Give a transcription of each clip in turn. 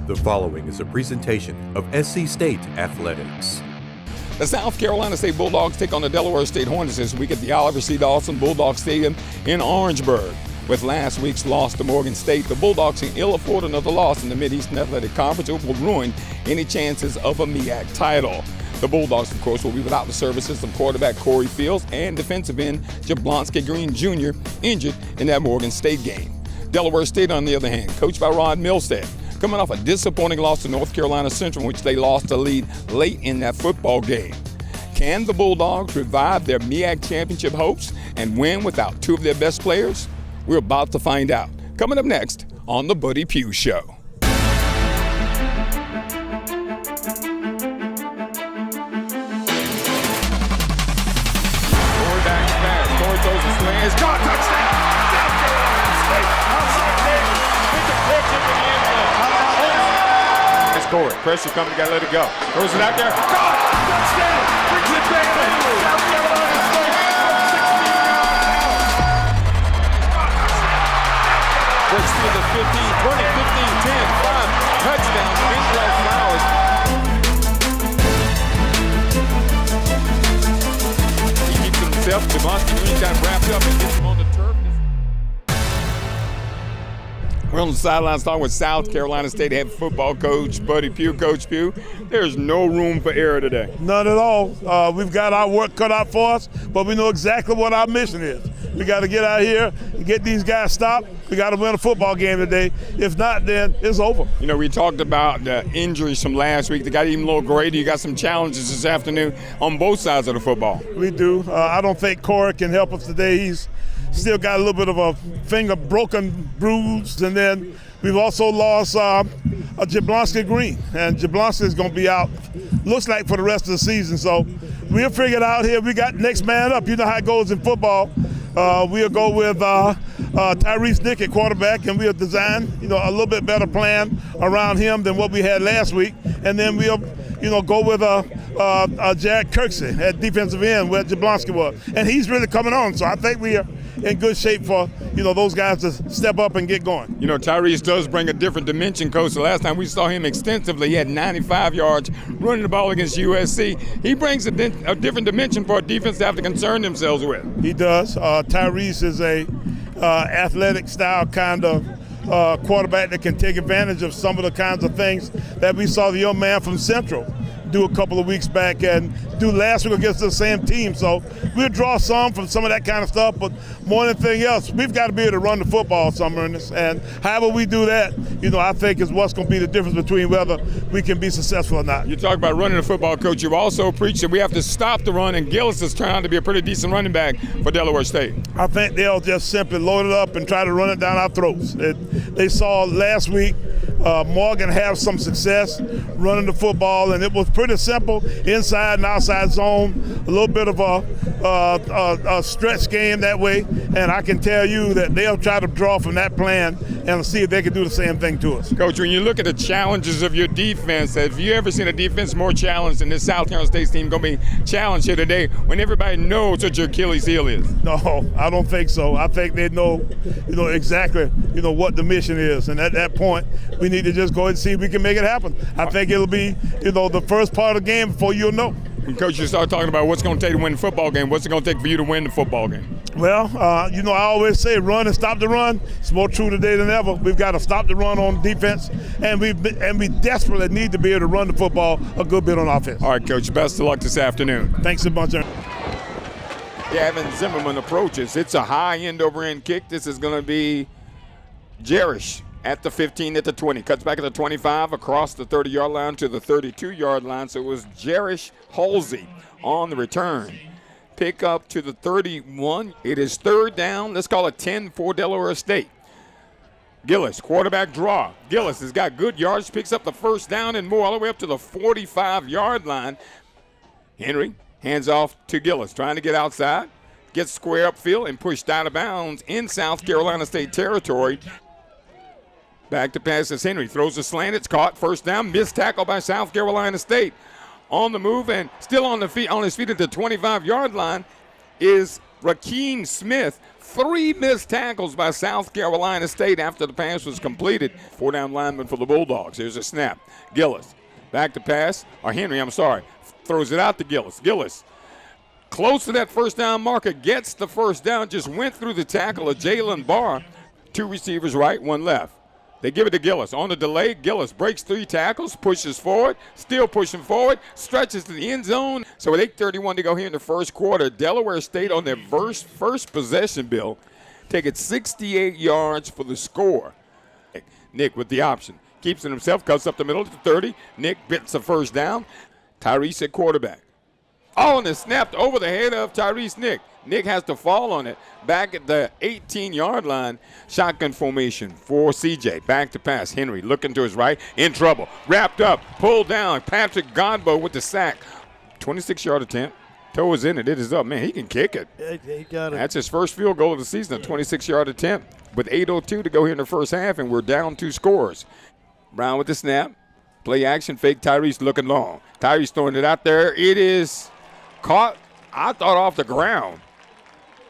The following is a presentation of SC State Athletics. The South Carolina State Bulldogs take on the Delaware State Hornets this week at the Oliver C. Dawson Bulldog Stadium in Orangeburg. With last week's loss to Morgan State, the Bulldogs can ill afford another loss in the Mid-Eastern Athletic Conference. It will ruin any chances of a MEAC title. The Bulldogs, of course, will be without the services of quarterback Corey Fields and defensive end Jablonski Green Jr. injured in that Morgan State game. Delaware State, on the other hand, coached by Rod Milstead, coming off a disappointing loss to North Carolina Central, in which they lost the lead late in that football game. Can the Bulldogs revive their MEAC championship hopes and win without two of their best players? We're about to find out. Coming up next on the Buddy Pough Show. Corey back to pass. Corey throws a sling. It's caught. Touchdown! South Carolina State. Outside there. With the pitch in the end zone. It's Corey. Pressure coming. Got to let it go. Throws it out there. Caught. Touchdown! Brings it back to South Carolina State. 16 yards. Breaks through the 15, 20, 15, 10, 5. Touchdown. Bentrell Flowers. He keeps it himself. Jablonski Green got wrapped up and gets him on the turf. We're on the sidelines talking with South Carolina State head football coach Buddy Pough. Coach Pough, there's no room for error today. None at all. We've got our work cut out for us, but we know exactly what our mission is. We got to get out here and get these guys stopped. We got to win a football game today. If not, then it's over. You know, we talked about the injuries from last week. They got even a little greater. You got some challenges this afternoon on both sides of the football. We do. I don't think Corey can help us today. He's still got a little bit of a finger broken, bruised, and then we've also lost Jablonski Green, and Jablonski is going to be out, looks like, for the rest of the season. So we'll figure it out here. We got next man up. You know how it goes in football. We'll go with Tyrese Dick at quarterback, and we'll design, a little bit better plan around him than what we had last week. And then we'll, go with Jared Kirksey at defensive end where Jablonski was. And he's really coming on. So I think we are in good shape for, those guys to step up and get going. Tyrese does bring a different dimension, Coach. The last time we saw him extensively, he had 95 yards running the ball against USC. He brings a different dimension for a defense to have to concern themselves with. He does. Tyrese is a athletic style kind of quarterback that can take advantage of some of the kinds of things that we saw the young man from Central do a couple of weeks back and do last week against the same team. So we'll draw some from some of that kind of stuff, but more than anything else, we've got to be able to run the football, Summer, and however we do that, I think is what's going to be the difference between whether we can be successful or not. You talk about running the football, Coach. You've also preached that we have to stop the run, and Gillis has turned out to be a pretty decent running back for Delaware State. I think they'll just simply load it up and try to run it down our throats. They saw last week Morgan have some success running the football, and it was pretty simple, inside and outside zone, a little bit of a stretch game that way, and I can tell you that they'll try to draw from that plan and see if they can do the same thing to us. Coach, when you look at the challenges of your defense, have you ever seen a defense more challenged than this South Carolina State team going to be challenged here today when everybody knows what your Achilles heel is? No, I don't think so. I think they know, exactly, what the mission is, and at that point, we need to just go ahead and see if we can make it happen. I think it'll be, the first part of the game before you'll know. And Coach, you start talking about what's going to take to win the football game. What's it going to take for you to win the football game? Well, I always say run and stop the run. It's more true today than ever. We've got to stop the run on defense, and we desperately need to be able to run the football a good bit on offense. All right, Coach, best of luck this afternoon. Thanks a bunch. Gavin Zimmerman approaches. It's a high end-over-end kick. This is going to be Jerish at the 15, at the 20. Cuts back at the 25, across the 30-yard line to the 32-yard line. So it was Jerish Halsey on the return. Pick up to the 31. It is third down. Let's call it 10 for Delaware State. Gillis, quarterback draw. Gillis has got good yards, picks up the first down and more all the way up to the 45-yard line. Henry hands off to Gillis, trying to get outside, gets square upfield and pushed out of bounds in South Carolina State territory. Back to pass as Henry throws a slant. It's caught. First down. Missed tackle by South Carolina State. On the move and still on his feet at the 25-yard line is Rakeem Smith 3 missed tackles by South Carolina State after the pass was completed. 4-down lineman for the Bulldogs. Here's a snap. Gillis, back to pass. Or Henry, throws it out to Gillis. Gillis, close to that first down marker, gets the first down, just went through the tackle of Jalen Barr. 2 receivers right, 1 left. They give it to Gillis. On the delay, Gillis breaks 3 tackles, pushes forward, still pushing forward, stretches to the end zone. So with 8:31 to go here in the first quarter, Delaware State on their first possession, Bill, take it 68 yards for the score. Nick with the option. Keeps it himself, cuts up the middle to 30. Nick gets the first down. Tyrese at quarterback. Oh, and it's snapped over the head of Tyrese Nick. Nick has to fall on it. Back at the 18-yard line, shotgun formation for CJ. Back to pass. Henry looking to his right, in trouble. Wrapped up, pulled down. Patrick Godbow with the sack. 26-yard attempt. Toe is in it. It is up. Man, he can kick it. He got it. That's his first field goal of the season, a 26-yard attempt. With 8:02 to go here in the first half, and we're down 2 scores. Brown with the snap. Play action fake. Tyrese looking long. Tyrese throwing it out there. It is caught, I thought, off the ground.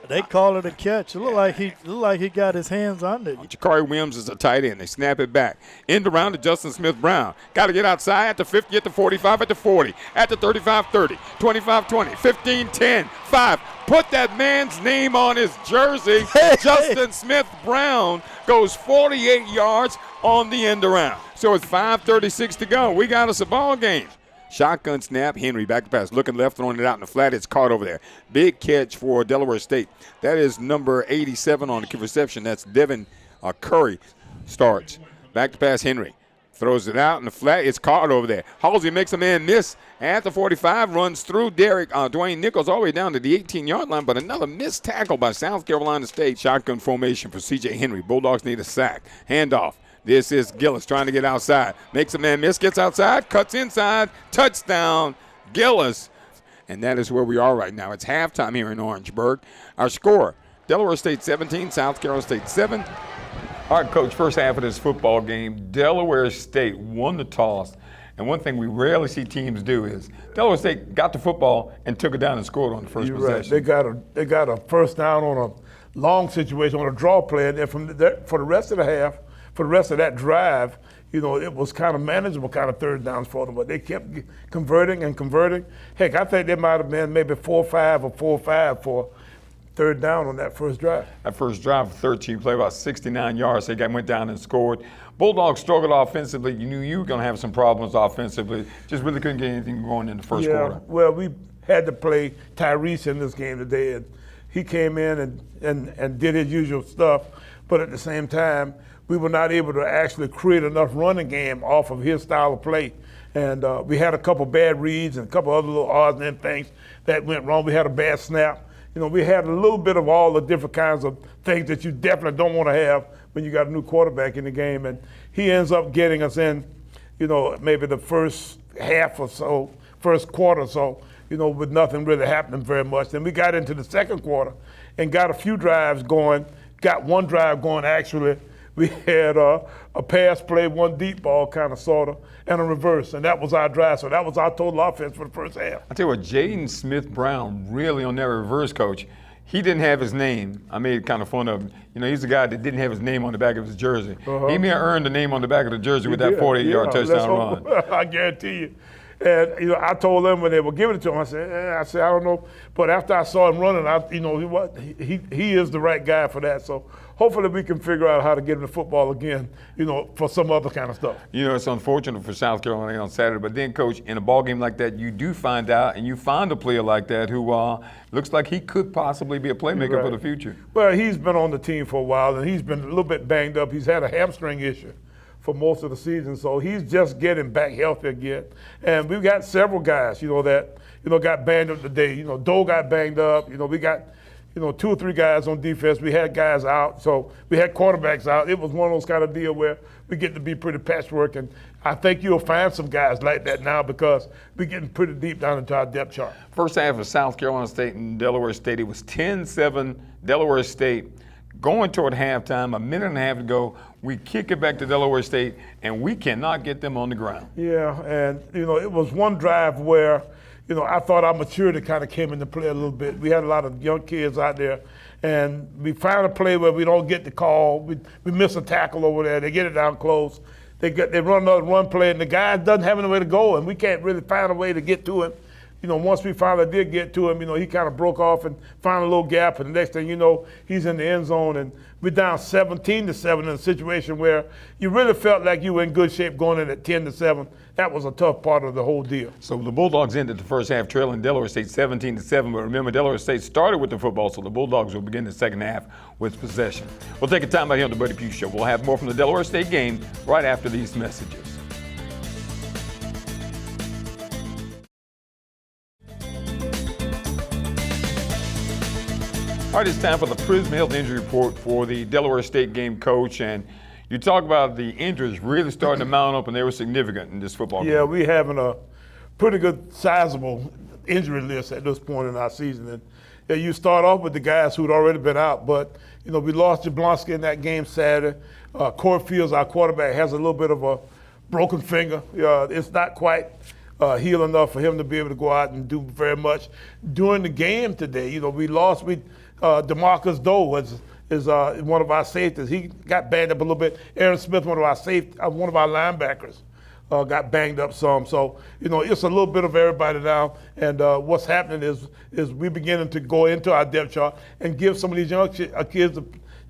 They call it a catch. It looked like he got his hands on it. Jakari Williams is a tight end. They snap it back. End around to Justin Smith-Brown. Got to get outside at the 50, at the 45, at the 40, at the 35-30, 25-20, 15-10, 5. Put that man's name on his jersey. Justin Smith-Brown goes 48 yards on the end around. So it's 5:36 to go. We got us a ball game. Shotgun snap, Henry back to pass, looking left, throwing it out in the flat. It's caught over there. Big catch for Delaware State. That is number 87 on the reception. That's Devin Curry. Starts. Back to pass, Henry. Throws it out in the flat. It's caught over there. Halsey makes a man miss at the 45, runs through Dwayne Nichols all the way down to the 18-yard line, but another missed tackle by South Carolina State. Shotgun formation for C.J. Henry. Bulldogs need a sack. Handoff. This is Gillis trying to get outside. Makes a man miss, gets outside, cuts inside, touchdown, Gillis. And that is where we are right now. It's halftime here in Orangeburg. Our score, Delaware State 17, South Carolina State 7. All right, Coach, first half of this football game, Delaware State won the toss. And one thing we rarely see teams do is Delaware State got the football and took it down and scored on the first possession. Right. They got a first down on a long situation, on a draw play, and then for the rest of the half, for the rest of that drive, it was kind of manageable kind of third downs for them, but they kept converting and converting. Heck, I think they might have been maybe 4-5 or 4-5 for third down on that first drive. That first drive, 13 play, about 69 yards. They went down and scored. Bulldogs struggled offensively. You knew you were going to have some problems offensively. Just really couldn't get anything going in the first quarter. Well, we had to play Tyrese in this game today, and he came in and did his usual stuff, but at the same time, we were not able to actually create enough running game off of his style of play. And we had a couple bad reads and a couple other little odds and ends things that went wrong. We had a bad snap. We had a little bit of all the different kinds of things that you definitely don't want to have when you got a new quarterback in the game. And he ends up getting us in, maybe the first half or so, first quarter or so, with nothing really happening very much. Then we got into the second quarter and got a few drives going, got one drive going actually. We had a pass play, one deep ball kind of, sort of, and a reverse, and that was our drive. So that was our total offense for the first half. I tell you what, Jaden Smith-Brown really on that reverse, Coach, he didn't have his name. I made kind of fun of him. He's the guy that didn't have his name on the back of his jersey. He may have earned the name on the back of the jersey with that 48-yard touchdown run. I guarantee you. And I told them when they were giving it to him, I said, I don't know. But after I saw him running, he is the right guy for that. So hopefully we can figure out how to get him the football again, for some other kind of stuff. It's unfortunate for South Carolina on Saturday, but then, Coach, in a ball game like that, you do find out and you find a player like that who looks like he could possibly be a playmaker for the future. Well, he's been on the team for a while, and he's been a little bit banged up. He's had a hamstring issue for most of the season, so he's just getting back healthy again. And we've got several guys, that got banged up today. Doe got banged up. We got 2 or 3 guys on defense. We had guys out, so we had quarterbacks out. It was one of those kind of deal where we get to be pretty patchwork, and I think you'll find some guys like that now because we're getting pretty deep down into our depth chart. First half of South Carolina State and Delaware State, it was 10-7 Delaware State. Going toward halftime, a minute and a half to go, we kick it back to Delaware State, and we cannot get them on the ground. Yeah, and, it was one drive where, I thought our maturity kind of came into play a little bit. We had a lot of young kids out there, and we find a play where we don't get the call. We miss a tackle over there. They get it down close. They run another run play, and the guy doesn't have anywhere to go, and we can't really find a way to get to him. Once we finally did get to him, he kind of broke off and found a little gap, and the next thing you know, he's in the end zone, and we're down 17-7 in a situation where you really felt like you were in good shape going in at 10-7. That was a tough part of the whole deal. So the Bulldogs ended the first half trailing Delaware State 17-7, but remember, Delaware State started with the football, so the Bulldogs will begin the second half with possession. We'll take a time out here on the Buddy Pugh Show. We'll have more from the Delaware State game right after these messages. All right, it's time for the Prism Health Injury Report for the Delaware State game, Coach. And you talk about the injuries really starting to mount up, and they were significant in this football game. Yeah, we're having a pretty good, sizable injury list at this point in our season. And you start off with the guys who'd already been out, but we lost Jablonski in that game Saturday. Corey Fields, our quarterback, has a little bit of a broken finger. It's not quite healed enough for him to be able to go out and do very much. During the game today, we lost. DeMarcus Doe is one of our safeties. He got banged up a little bit. Aaron Smith, one of our linebackers, got banged up some. So, it's a little bit of everybody now. And what's happening is we're beginning to go into our depth chart and give some of these young kids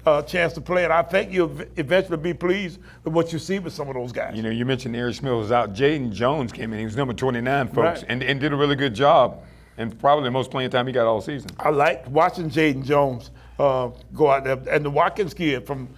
a chance to play. And I think you'll eventually be pleased with what you see with some of those guys. You mentioned Aaron Smith was out. Jaden Jones came in. He was number 29, folks, right. and did a really good job. And probably the most playing time he got all season. I liked watching Jaden Jones go out there. And the Watkins kid from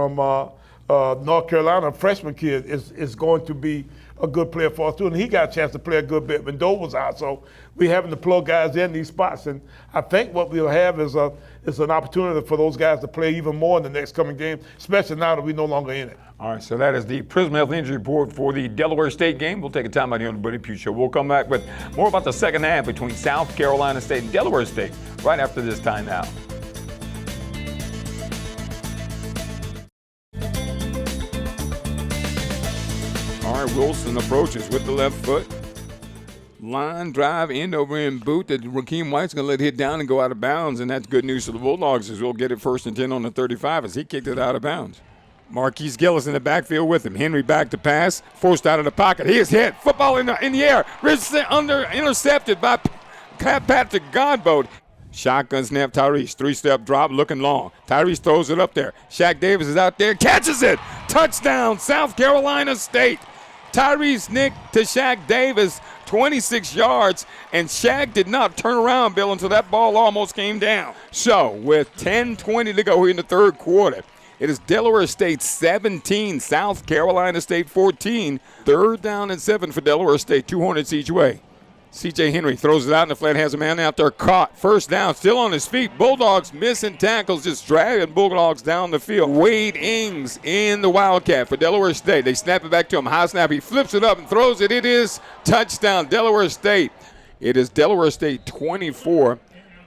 North Carolina, a freshman kid, is going to be a good player for us too. And he got a chance to play a good bit when Doe was out. So we're having to plug guys in these spots. And I think what we'll have is an opportunity for those guys to play even more in the next coming game, especially now that we're no longer in it. All right, so that is the Prism Health Injury Report for the Delaware State game. We'll take a time out here on the Buddy Pugh Show. We'll come back with more about the second half between South Carolina State and Delaware State right after this timeout. All right, Wilson approaches with the left foot. Line drive end over in boot that Rakeem White's going to let hit down and go out of bounds, and that's good news for the Bulldogs as we'll get it 1st and 10 on the 35 as he kicked it out of bounds. Marquise Gillis in the backfield with him. Henry back to pass, forced out of the pocket. He is hit. Football in the air. Intercepted by Patrick Godbold. Shotgun snap, Tyrese. 3-step drop, looking long. Tyrese throws it up there. Shaq Davis is out there, catches it. Touchdown, South Carolina State. Tyrese Nick to Shaq Davis, 26 yards, and Shaq did not turn around, Bill, until that ball almost came down. So, with 10:20 to go here in the third quarter, it is Delaware State 17, South Carolina State 14. 3rd down and 7 for Delaware State, 2 Hornets each way. C.J. Henry throws it out in the flat, has a man out there caught. 1st down, still on his feet. Bulldogs missing tackles, just dragging Bulldogs down the field. Wade Ings in the Wildcat for Delaware State. They snap it back to him. High snap, he flips it up and throws it. It is touchdown, Delaware State. It is Delaware State 24.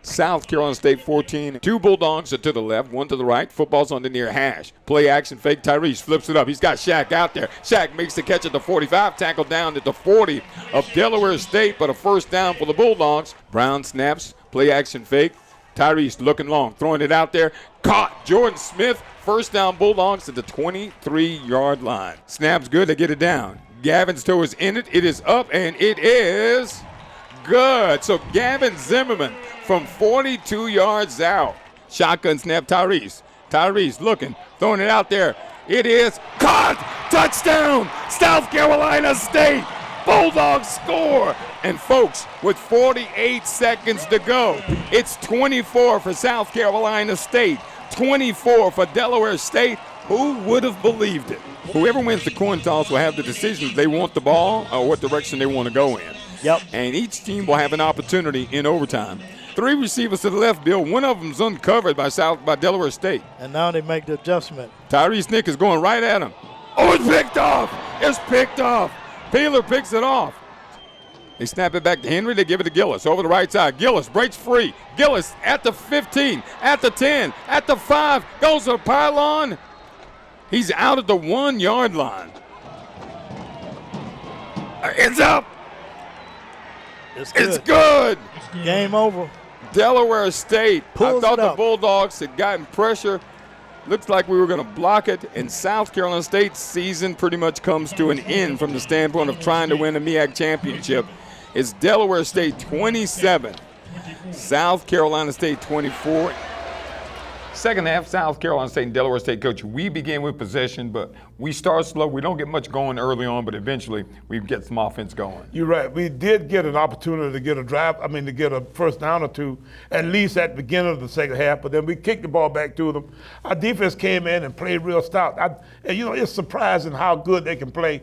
South Carolina State 14. 2 Bulldogs are to the left, 1 to the right. Football's on the near hash. Play action fake. Tyrese flips it up. He's got Shaq out there. Shaq makes the catch at the 45. Tackle down at the 40 of Delaware State, but a 1st down for the Bulldogs. Brown snaps. Play action fake. Tyrese looking long, throwing it out there. Caught. Jordan Smith. 1st down Bulldogs at the 23-yard line. Snap's good. They get it down. Gavin's toe is in it. It is up, and it is good. So Gavin Zimmerman from 42 yards out. Shotgun snap, Tyrese. Tyrese looking, throwing it out there. It is caught. Touchdown, South Carolina State. Bulldogs score. And folks, with 48 seconds to go, it's 24 for South Carolina State, 24 for Delaware State. Who would have believed it? Whoever wins the coin toss will have the decision if they want the ball or what direction they want to go in. Yep. And each team will have an opportunity in overtime. 3 receivers to the left, Bill. One of them's uncovered by Delaware State. And now they make the adjustment. Tyrese Nick is going right at him. Oh, it's picked off. It's picked off. Peeler picks it off. They snap it back to Henry. They give it to Gillis over the right side. Gillis breaks free. Gillis at the 15, at the 10, at the 5, goes to the pylon. He's out at the 1-yard line. It's up. It's good. Game over. Delaware State. Pulls I thought it the out. Bulldogs had gotten pressure. Looks like we were going to block it, and South Carolina State's season pretty much comes to an end from the standpoint of trying to win a MEAC championship. It's Delaware State 27, South Carolina State 24. Second half, South Carolina State and Delaware State, Coach, we begin with possession, but we start slow. We don't get much going early on, but eventually we get some offense going. You're right. We did get an opportunity to get to get a first down or two, at least at the beginning of the second half, but then we kicked the ball back to them. Our defense came in and played real stout. And it's surprising how good they can play,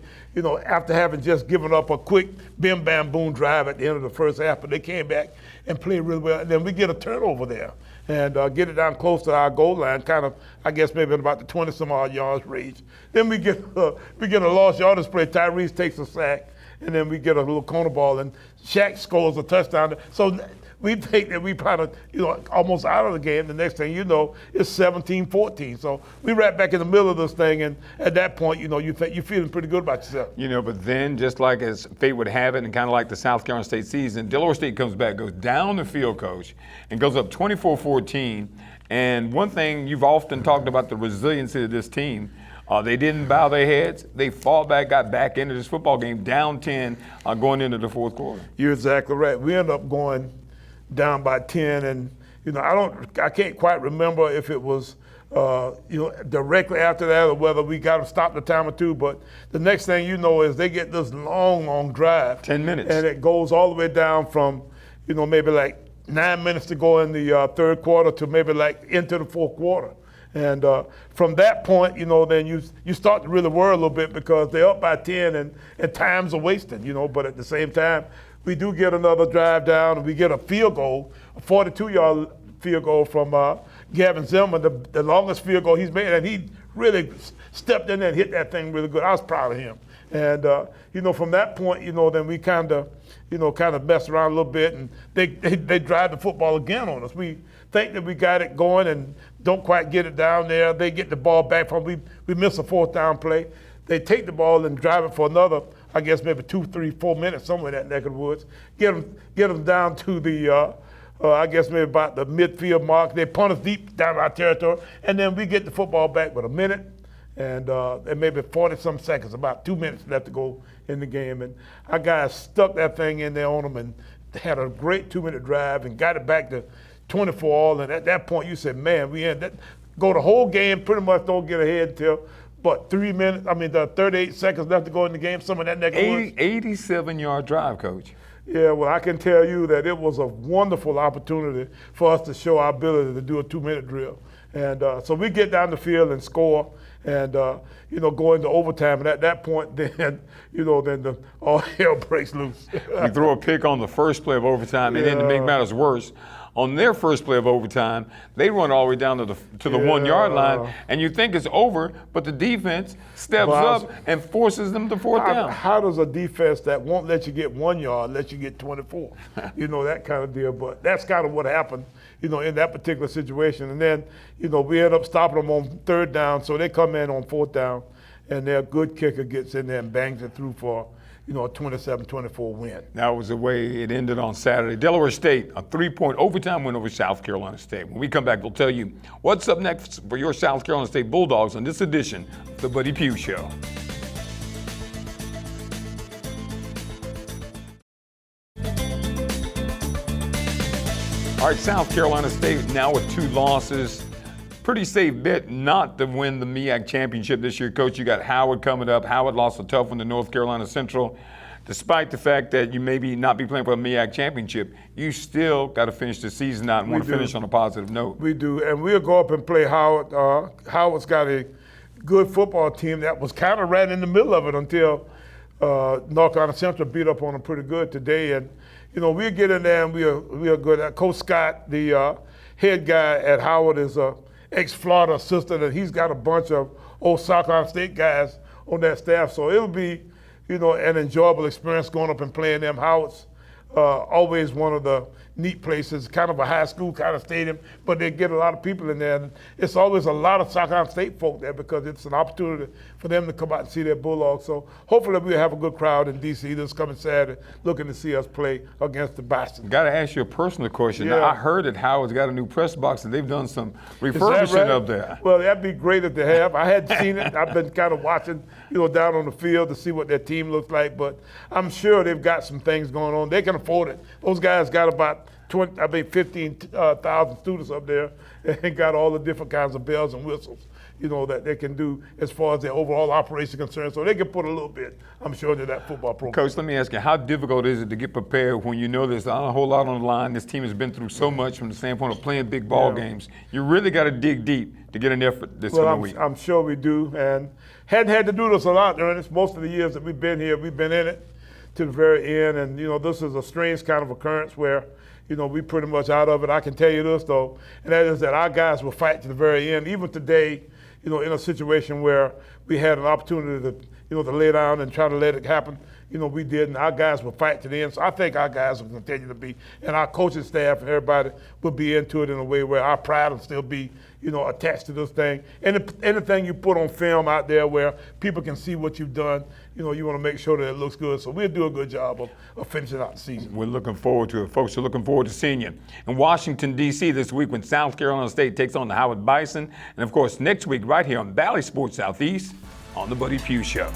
after having just given up a quick bim, bam, boom drive at the end of the first half, but they came back and played really well. And then we get a turnover there and get it down close to our goal line, kind of, I guess, maybe in about the 20-some-odd yards range. Then we get a lost yardage play. Tyrese takes a sack, and then we get a little corner ball, and Shaq scores a touchdown. So we think that we probably, almost out of the game. The next thing you know, it's 17-14. So we right back in the middle of this thing, and at that point, you're feeling pretty good about yourself. But then just like as fate would have it, and kind of like the South Carolina State season, Delaware State comes back, goes down the field, Coach, and goes up 24-14. And one thing you've often talked about the resiliency of this team. They didn't bow their heads. They fought back, got back into this football game, down 10, going into the fourth quarter. You're exactly right. We ended up going down by 10, and I can't quite remember if it was directly after that or whether we got to stop the time or two. But the next thing you know is they get this long drive, 10 minutes, and it goes all the way down from maybe like 9 minutes to go in the third quarter to maybe like into the fourth quarter. And from that point, then you start to really worry a little bit because they're up by 10 and time's are wasted, but at the same time, we do get another drive down and we get a field goal, a 42-yard field goal from Gavin Zimmerman, the longest field goal he's made, and he really stepped in there and hit that thing really good. I was proud of him. And, from that point, then we kind of messed around a little bit, and they drive the football again on us. We think that we got it going and don't quite get it down there. They get the ball back from, we miss a fourth down play. They take the ball and drive it for another, I guess maybe 2, 3, 4 minutes, somewhere in that neck of the woods. Get them down to the, I guess maybe about the midfield mark. They punt us deep down our territory, and then we get the football back with a minute and maybe 40-some seconds, about 2 minutes left to go in the game. And our guys stuck that thing in there on them and had a great 2-minute drive and got it back to 24 all. And at that point, you said, man, we had that. Go the whole game, pretty much don't get ahead until, 38 seconds left to go in the game, some of that neck of the woods. 87-yard drive, Coach. Yeah, well, I can tell you that it was a wonderful opportunity for us to show our ability to do a 2-minute drill. And so we get down the field and score and, go into overtime. And at that point, then all hell breaks loose. We throw a pick on the first play of overtime, and then to make matters worse, on their first play of overtime, they run all the way down to the 1 yard line, and you think it's over, but the defense steps up and forces them to fourth down. How does a defense that won't let you get 1 yard let you get 24? That kind of deal. But that's kind of what happened, in that particular situation. And then, we end up stopping them on third down, so they come in on fourth down, and their good kicker gets in there and bangs it through for a 27-24 win. That was the way it ended on Saturday. Delaware State, a 3-point overtime win over South Carolina State. When we come back, we'll tell you what's up next for your South Carolina State Bulldogs on this edition of the Buddy Pough Show. All right, South Carolina State now with 2 losses. Pretty safe bet not to win the MEAC championship this year, Coach. You got Howard coming up. Howard lost a tough one to North Carolina Central. Despite the fact that you maybe not be playing for a MEAC championship, you still got to finish the season out and want to finish on a positive note. We do, and we'll go up and play Howard. Howard's got a good football team that was kind of right in the middle of it until North Carolina Central beat up on them pretty good today. And, we'll get in there and we're good. Coach Scott, the head guy at Howard, is a ex-Florida assistant, and he's got a bunch of old South Carolina State guys on that staff. So it'll be, an enjoyable experience going up and playing them. Howard's always one of the neat place. It's kind of a high school kind of stadium, but they get a lot of people in there. And it's always a lot of South Carolina State folk there because it's an opportunity for them to come out and see their Bulldogs. So hopefully we'll have a good crowd in D.C. this coming Saturday looking to see us play against the Boston. Got to ask you a personal question. Yeah. Now, I heard that Howard's got a new press box and they've done some refurbishing up there. Well, that'd be great if they have. I hadn't seen it. I've been kind of watching, down on the field to see what their team looks like, but I'm sure they've got some things going on. They can afford it. Those guys got about 15,000 students up there and got all the different kinds of bells and whistles, that they can do as far as their overall operation is concerned. So they can put a little bit, I'm sure, into that football program. Coach, let me ask you, how difficult is it to get prepared when you know there's not a whole lot on the line? This team has been through so much from the standpoint of playing big ball games. You really got to dig deep to get an effort this coming week. I'm sure we do, and hadn't had to do this a lot during this. Most of the years that we've been here, we've been in it to the very end, and this is a strange kind of occurrence where we pretty much out of it. I can tell you this though, and that is that our guys will fight to the very end. Even today, in a situation where we had an opportunity to lay down and try to let it happen, we did, and our guys will fight to the end. So I think our guys will continue to be, and our coaching staff and everybody will be into it in a way where our pride will still be, attached to this thing. And anything you put on film out there where people can see what you've done, you want to make sure that it looks good. So we'll do a good job of finishing out the season. We're looking forward to it. Folks are looking forward to seeing you in Washington, D.C. this week when South Carolina State takes on the Howard Bison. And, of course, next week right here on Valley Sports Southeast on the Buddy Pugh Show.